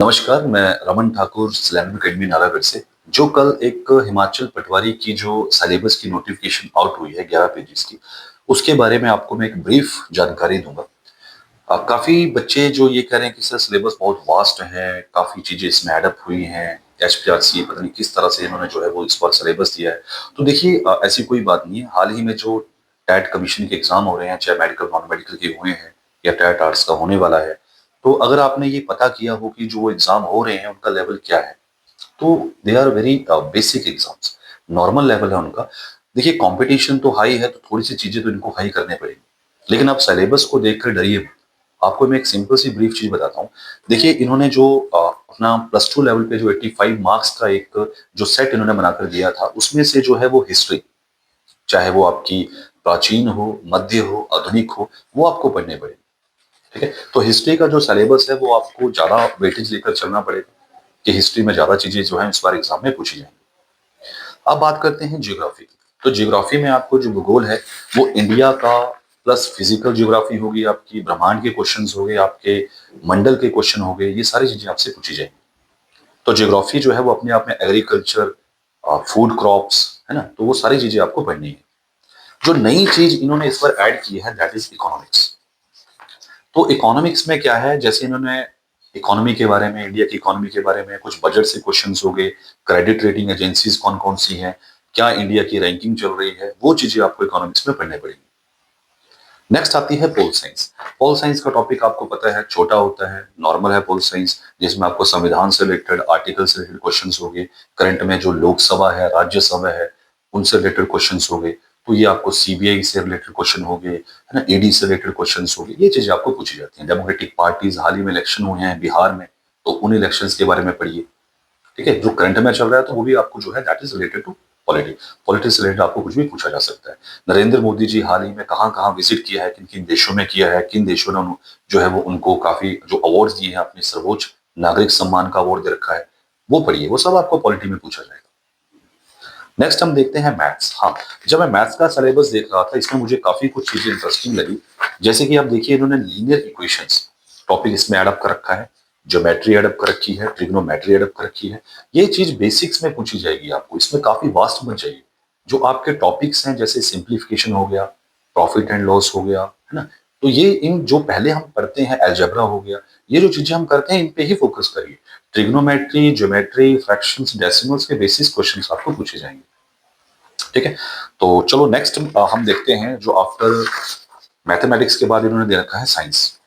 नमस्कार, मैं Raman Thakur slam academy Nalagarh से। जो कल एक हिमाचल पटवारी की जो सिलेबस की नोटिफिकेशन आउट हुई है 11 पेजेस की, उसके बारे में आपको मैं एक ब्रीफ जानकारी दूंगा। काफी बच्चे जो ये कह रहे हैं कि सर सिलेबस बहुत वास्ट है, काफी चीजें इसमें एडअप हुई हैं, एसपीआरसी पता नहीं किस तरह से इन्होंने जो है वो इस बार सिलेबस दिया है। तो देखिए, ऐसी कोई बात नहीं है। हाल ही में जो टैट कमीशन के एग्जाम हो रहे हैं, चाहे मेडिकल नॉन मेडिकल के हुए हैं या टैट आर्ट्स का होने वाला है, तो अगर आपने ये पता किया हो कि जो एग्जाम हो रहे हैं उनका लेवल क्या है, तो they are very basic exams, normal level है उनका। देखिए, कंपटीशन तो हाई है, तो थोड़ी सी चीजें तो इनको हाई करने पड़ेगी, लेकिन आप सिलेबस को देखकर डरिए मत। आपको मैं एक सिंपल सी ब्रीफ चीज बताता हूँ। देखिए, इन्होंने जो अपना प्लस टू लेवल पे जो 85 मार्क्स का एक जो सेट इन्होंने बनाकर दिया था, उसमें से जो है वो हिस्ट्री, चाहे वो आपकी प्राचीन हो, मध्य हो, आधुनिक हो, वो आपको पढ़ने पड़ेगी। ठीक है, तो हिस्ट्री का जो सिलेबस है वो आपको ज्यादा वेटेज लेकर चलना पड़ेगा कि हिस्ट्री में ज्यादा चीजें जो है इस बार एग्जाम में पूछी जाएंगी। अब बात करते हैं ज्योग्राफी की। तो ज्योग्राफी में आपको जो भूगोल है वो इंडिया का प्लस फिजिकल ज्योग्राफी होगी, आपकी ब्रह्मांड के क्वेश्चंस हो गए, आपके मंडल के क्वेश्चन हो गए, ये सारी चीजें आपसे पूछी जाएंगी। तो ज्योग्राफी जो है वो अपने आप में एग्रीकल्चर, फूड क्रॉप्स, है ना, तो वो सारी चीजें आपको पढ़नी है। जो नई चीज इन्होंने इस बार ऐड की है दैट इज इकोनॉमिक्स। तो इकोनॉमिक्स में क्या है, जैसे इन्होंने इकोनॉमी के बारे में, इंडिया की इकोनॉमी के बारे में कुछ बजट से क्वेश्चंस हो गए, क्रेडिट रेटिंग एजेंसीज कौन कौन सी हैं, क्या इंडिया की रैंकिंग चल रही है, वो चीजें आपको इकोनॉमिक्स में पढ़ने पड़ेंगी। नेक्स्ट आती है पोल साइंस। पोल साइंस का टॉपिक आपको पता है, छोटा होता है, नॉर्मल है पोल साइंस, जिसमें आपको संविधान से रिलेटेड, आर्टिकल से रिलेटेड क्वेश्चंस हो गए, करंट में जो लोकसभा है, राज्यसभा है, उनसे रिलेटेड क्वेश्चंस हो गए। तो ये आपको सीबीआई से रिलेटेड क्वेश्चन हो गए, है ना, ईडी से रिलेटेड क्वेश्चंस हो गए, ये चीजें आपको पूछी जाती हैं। डेमोक्रेटिक पार्टीज, हाल ही में इलेक्शन हुए हैं बिहार में, तो उन इलेक्शंस के बारे में पढ़िए। ठीक है, जो करंट में चल रहा है तो वो भी आपको जो है that is related to politics. Politics से रिलेटेड आपको कुछ भी पूछा जा सकता है। नरेंद्र मोदी जी हाल ही में कहाँ कहाँ विजिट किया है, किन किन देशों में किया है, किन देशों ने जो है वो उनको काफी जो अवार्ड दिए हैं, अपने सर्वोच्च नागरिक सम्मान का अवार्ड दे रखा है, वो पढ़िए, वो सब आपको पॉलिटी में पूछा जाएगा। नेक्स्ट हम देखते हैं मैथ्स। हाँ, जब मैं मैथ्स का सिलेबस देख रहा था, इसमें मुझे काफी कुछ चीजें इंटरेस्टिंग लगी। जैसे कि आप देखिए, इन्होंने लीनियर इक्वेशंस टॉपिक इसमें एडअप कर रखा है, ज्योमेट्री एडअप कर रखी है, ट्रिग्नोमेट्री एडअप कर रखी है। ये चीज बेसिक्स में पूछी जाएगी आपको, इसमें काफी वास्ट बन जाएगी। जो आपके टॉपिक्स हैं, जैसे सिंप्लीफिकेशन हो गया, प्रॉफिट एंड लॉस हो गया, है ना, तो ये इन जो पहले हम पढ़ते हैं, अलजेब्रा हो गया, ये जो चीजें हम करते हैं इन पे ही फोकस करिए। ट्रिग्नोमेट्री, ज्योमेट्री, फ्रैक्शंस, डेसिमल्स के बेसिस क्वेश्चंस आपको पूछे जाएंगे। ठीक है, तो चलो नेक्स्ट हम देखते हैं जो आफ्टर मैथमेटिक्स के बाद इन्होंने दे रखा है साइंस।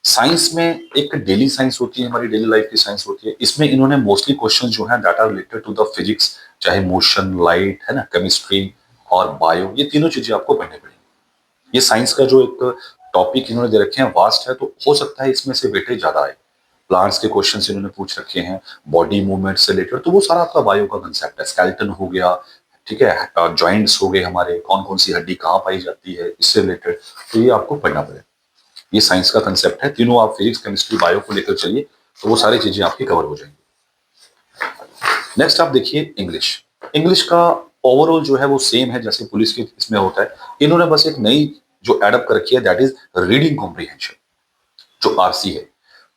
साइंस में एक डेली साइंस होती है, हमारी डेली लाइफ की साइंस होती है। इसमें इन्होंने मोस्टली क्वेश्चन जो है that are related to the physics, चाहे मोशन, लाइट, है ना, केमिस्ट्री और बायो, ये तीनों चीजें आपको पढ़नी पड़ेंगी। ये साइंस का जो एक टॉपिक इन्होंने दे रखे हैं वास्ट है, तो हो सकता है इसमें से वेटेज ज्यादा आए। प्लांट्स के क्वेश्चन इन्होंने पूछ रखे हैं, बॉडी मूवमेंट से रिलेटेड, तो वो सारा आपका बायो का कंसेप्ट है। स्केलेटन हो गया, ठीक है, जॉइंट्स हो गए, हमारे कौन कौन सी हड्डी कहाँ पाई जाती है, इससे रिलेटेड, तो ये आपको पढ़ना पड़ेगा। ये साइंस का कंसेप्ट है, तीनों आप फिजिक्स, केमिस्ट्री, बायो को लेकर चलिए, तो वो सारी चीजें आपकी कवर हो जाएंगी। नेक्स्ट आप देखिए इंग्लिश। इंग्लिश का ओवरऑल जो है वो सेम है जैसे पुलिस के इसमें होता है। इन्होंने बस एक नई जो एडअप कर रखी है दैट इज रीडिंग कॉम्प्रिहेंशन, जो आरसी है।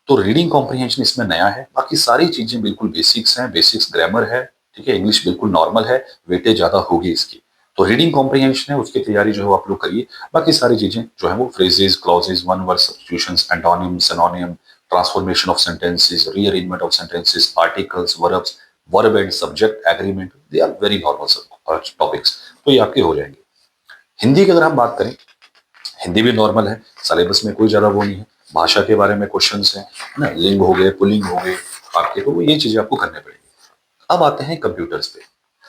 तो रीडिंग कॉम्प्रिहेंशन इसमें नया है, बाकी सारी चीजें बिल्कुल बेसिक्स हैं, बेसिक्स ग्रामर है। ठीक है, इंग्लिश बिल्कुल नॉर्मल है, वेटेज ज्यादा होगी इसकी। तो रीडिंग कॉम्प्रिहेंशन है, उसकी तैयारी जो है वो आप लोग करिए। बाकी सारी चीजें जो है वो phrases, clauses, one word substitutions, antonym, synonym, transformation of sentences, rearrangement of sentences, articles, verbs, verb and subject, agreement, they are very normal topics, तो ये आपके हो जाएंगे। हिंदी की अगर हम बात करें, हिंदी भी नॉर्मल है, सिलेबस में कोई ज्यादा वो नहीं है। भाषा के बारे में क्वेश्चंस हैं, है ना, लिंग हो गए, पुल्लिंग हो गए आपके, तो ये चीजें आपको करने पड़ेगी। अब आते हैं कंप्यूटर्स पे।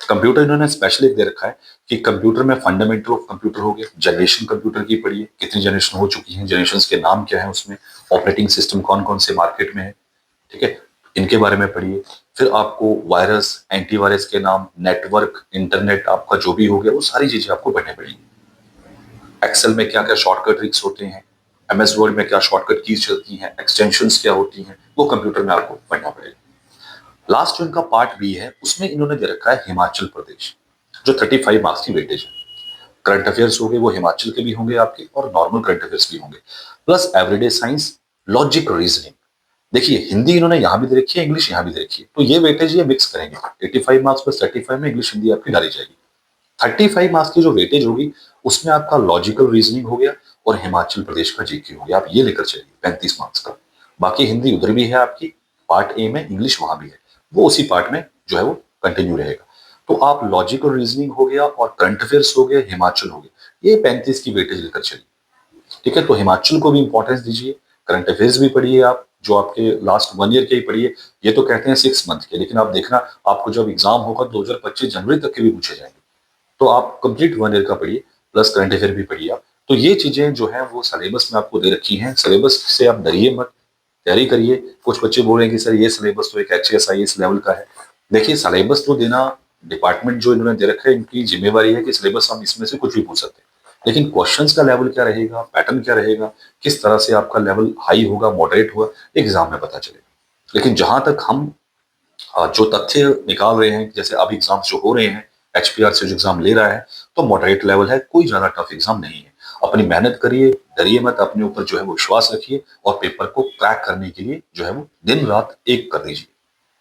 कंप्यूटर इन्होंने स्पेशल एक दे रखा है कि कंप्यूटर में फंडामेंटल ऑफ कंप्यूटर हो गया, जनरेशन कंप्यूटर की पढ़िए, कितनी जनरेशन हो चुकी है, जनरेशन के नाम क्या है, उसमें ऑपरेटिंग सिस्टम कौन कौन से मार्केट में है। ठीक है, इनके बारे में पढ़िए। फिर आपको वायरस, एंटीवायरस के नाम, नेटवर्क, इंटरनेट आपका जो भी हो गया, वो सारी चीजें आपको पढ़ने पड़ेंगी। एक्सेल में क्या क्या शॉर्टकट ट्रिक्स होते हैं, एमएस वर्ड में क्या शॉर्टकट कीज चलती हैं, एक्सटेंशंस क्या होती हैं, वो कंप्यूटर में आपको पढ़ना पड़ेगा। लास्ट जो इनका पार्ट बी है, उसमें इन्होंने दे रखा है हिमाचल प्रदेश, जो 35 मार्क्स की वेटेज है। करंट अफेयर्स हो गए, वो हिमाचल के भी होंगे आपके, और नॉर्मल करंट अफेयर्स भी होंगे, plus everyday science, logic, reasoning. देखिए हिंदी इन्होंने यहाँ भी दे रखी है, इंग्लिश यहाँ भी दे रखी है, तो ये वेटेज ये मिक्स करेंगे। 85 मार्क्स प्लस 35 में इंग्लिश हिंदी आपकी डाली जाएगी। 35 मार्क्स की जो वेटेज होगी उसमें आपका लॉजिकल रीजनिंग हो गया और हिमाचल प्रदेश का जीके हो गया, आप ये लेकर चलिए 35 मार्क्स का। बाकी हिंदी उधर भी है आपकी, पार्ट ए में, इंग्लिश वहां भी है, वो उसी पार्ट में जो है वो कंटिन्यू रहेगा। तो आप लॉजिकल रीजनिंग हो गया और करंट अफेयर्स हो गए, हिमाचल हो गया, ये 35 की वेटेज लेकर चलिए। ठीक है, तो हिमाचल को भी इंपॉर्टेंस दीजिए, करंट अफेयर्स भी पढ़िए आप, जो आपके लास्ट 1 ईयर के ही पढ़िए। ये तो कहते हैं 6 मंथ के, लेकिन आप देखना आपको जब एग्जाम होगा 2025 जनवरी तक के भी पूछे जाएंगे, तो आप कंप्लीट 1 ईयर का पढ़िए, प्लस करंट अफेयर भी पढ़िए आप। तो ये चीजें जो है वो सिलेबस में आपको दे रखी हैं, सिलेबस से आप डरिए मत, तैयारी करिए। कुछ बच्चे बोल रहे हैं कि सर ये सिलेबस तो एक HSIS लेवल का है। देखिए सिलेबस तो देना डिपार्टमेंट जो इन्होंने दे रखा है, इनकी जिम्मेवारी है कि सिलेबस हम इसमें से कुछ भी पूछ सकते हैं, लेकिन क्वेश्चंस का लेवल क्या रहेगा, पैटर्न क्या रहेगा, किस तरह से आपका लेवल हाई होगा, मॉडरेट होगा, एग्जाम में पता चलेगा। लेकिन जहां तक हम जो तथ्य निकाल रहे हैं, जैसे अब एग्जाम्स जो हो रहे हैं, HPR से जो एग्जाम ले रहा है, तो मॉडरेट लेवल है, कोई ज्यादा टफ एग्जाम नहीं है। अपनी मेहनत करिए, डरिए मत, अपने ऊपर जो है वो विश्वास रखिए और पेपर को क्रैक करने के लिए जो है वो दिन रात एक कर दीजिए।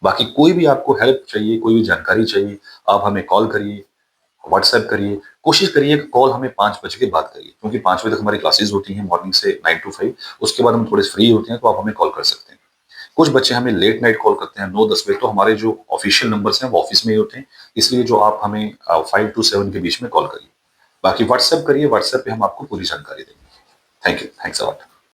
बाकी कोई भी आपको हेल्प चाहिए, कोई भी जानकारी चाहिए, आप हमें कॉल करिए, व्हाट्सएप करिए। कोशिश करिए कि कॉल हमें 5 बजे के बाद करिए, क्योंकि 5 बजे तक हमारी क्लासेस होती हैं मॉर्निंग से 9 to 5। उसके बाद हम थोड़े फ्री होते हैं, तो आप हमें कॉल कर सकते हैं। कुछ बच्चे हमें लेट नाइट कॉल करते हैं 9-10 बजे, तो हमारे जो ऑफिशियल नंबर्स हैं वो ऑफिस में ही होते हैं, इसलिए जो आप हमें 5 to 7 के बीच में कॉल करिए। बाकी व्हाट्सएप करिए, व्हाट्सएप पे हम आपको पूरी जानकारी देंगे। Thank you, thanks a lot.